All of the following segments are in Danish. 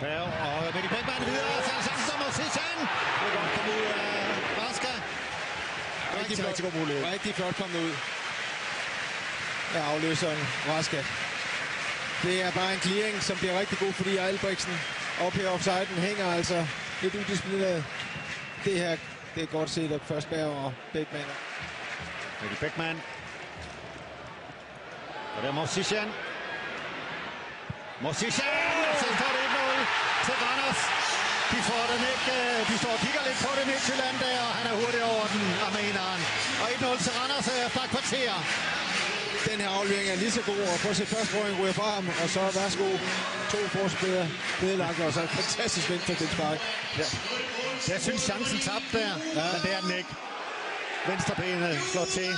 Berg og Mikkel Bækman videre, så er der chancen for Sishan. Det er godt kommet ud af Raska. Rigtig god mulighed. Rigtig flot kommet ud af afløseren Raska. Det er bare en clearing, som bliver rigtig god, fordi Albrechtsen op her offsiden hænger altså lidt udisciplineret. Det her, det er godt set af først Berg og Bækman. Mikkel Bækman. Og der er Mosishan. Mosishan! Og så står det 1-0 til Randers. De får den ikke. De står og kigger lidt på det Midtjylland der, og han er hurtigt over den, armeneren. Og 1-0 til Randers efter et kvarter. Den her aflevering er lige så god, og prøv at se første røring ryger fra ham, og så værsgo 2 forspillere nedlagt, og så et fantastisk venstrebensspark. Ja. Jeg synes chancen tabte der, ja. Men det er den ikke. Venstrebenet slår til.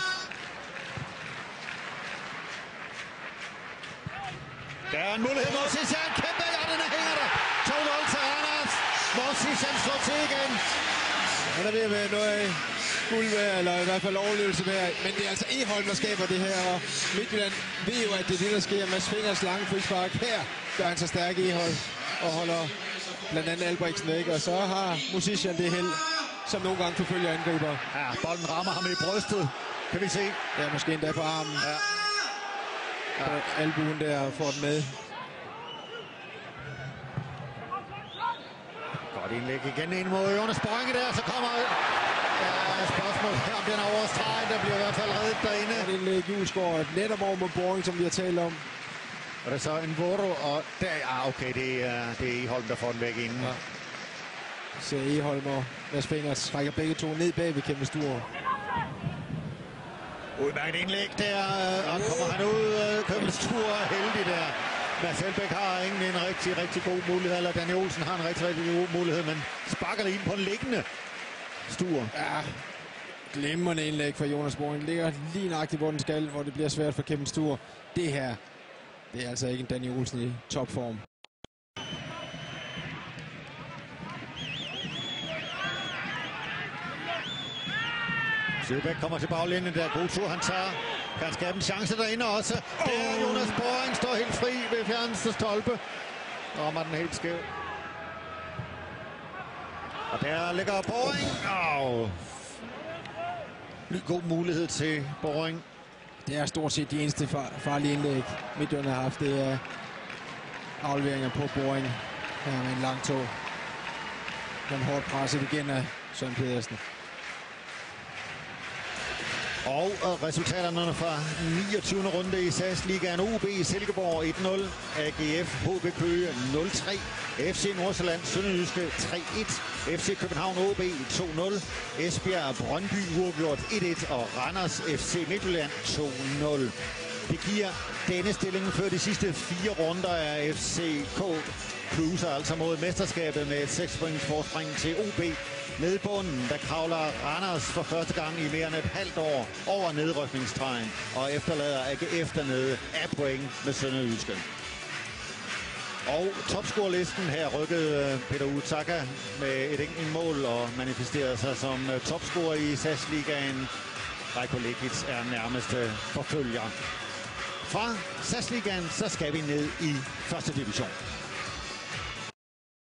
Der er en mulighed. Mosishan, kæmpe den hænger der. 2-0 til Randers. Mosishan slår til igen. Han er ved at være noget guld værd, eller i hvert fald overlevelse værd. Men det er altså Egholm, der skaber det her, og Midtjylland ved jo, at det er det, der sker. Mads Fingers lange frispark. Her gør han så stærk Egholm og holder blandt andet Albrechtsen væk. Og så har Mosishan det held, som nogle gange forfølger angriber. Ja, bolden rammer ham i brystet, kan vi se. Ja, måske endda på armen. Ja. Og albuen der får den med. Godt indlæg igen ind mod Jonas Boringe der, så kommer spørgsmål om den er overstreget. Der bliver i hvert fald reddet derinde. Og det indlæg Julesgaard netop over mod Boring, som vi har talt om. Og det er så en Voro, og der, okay, det er Egholm, der får den væk inden. Ja. Så Egholm og Mads Fingers trækker begge to ned bag ved Kæmpe Sture. Udmærket indlæg der, og kommer han ud. Kæmpe Sture er heldig der. Mads Helbæk har ingen en rigtig god mulighed, eller Danny Olsen har en rigtig god mulighed, men sparker det ind på en liggende Sture. Ja, glimrende indlæg fra Jonas Boring. Ligger lige nøjagtigt, hvor den skal, hvor det bliver svært for Kæmpe Sture. Det her, det er altså ikke en Danny Olsen i topform. Søbæk kommer til baglinjen der. God tur, han tager. Kan skabe en chance derinde også. Der Jonas Boring står helt fri ved fjerneste stolpe. Rammer den helt skæv. Og der ligger Boring. God mulighed til Boring. Det er stort set de eneste farlige indlæg, Midtjylland har haft. Det er afleveringer på Boring. Her med en lang tog. Den hårdt presset igen af Søren Pedersen. Og resultaterne fra 29. runde i SAS Ligaen: OB Silkeborg 1-0, AGF HB Køge 0-3, FC Nordsjælland Sønderjyske 3-1, FC København OB 2-0, Esbjerg Brøndby uafgjort 1-1 og Randers FC Midtjylland 2-0. Det giver denne stilling før de sidste 4 runder af FCK cruiser altså mod mesterskabet med et 6 points forspring til OB. Nede i bunden, der kravler Randers for første gang i mere end et halvt år over nedrykningsstregen og efterlader AGF dernede af point med Sønderjyske. Og topscorelisten her rykkede Peter Utaka med et enkelt mål og manifesterede sig som topscorer i SAS Ligaen. Rajko Lekic er nærmeste forfølger. Fra SAS Ligaen så skal vi ned i første division.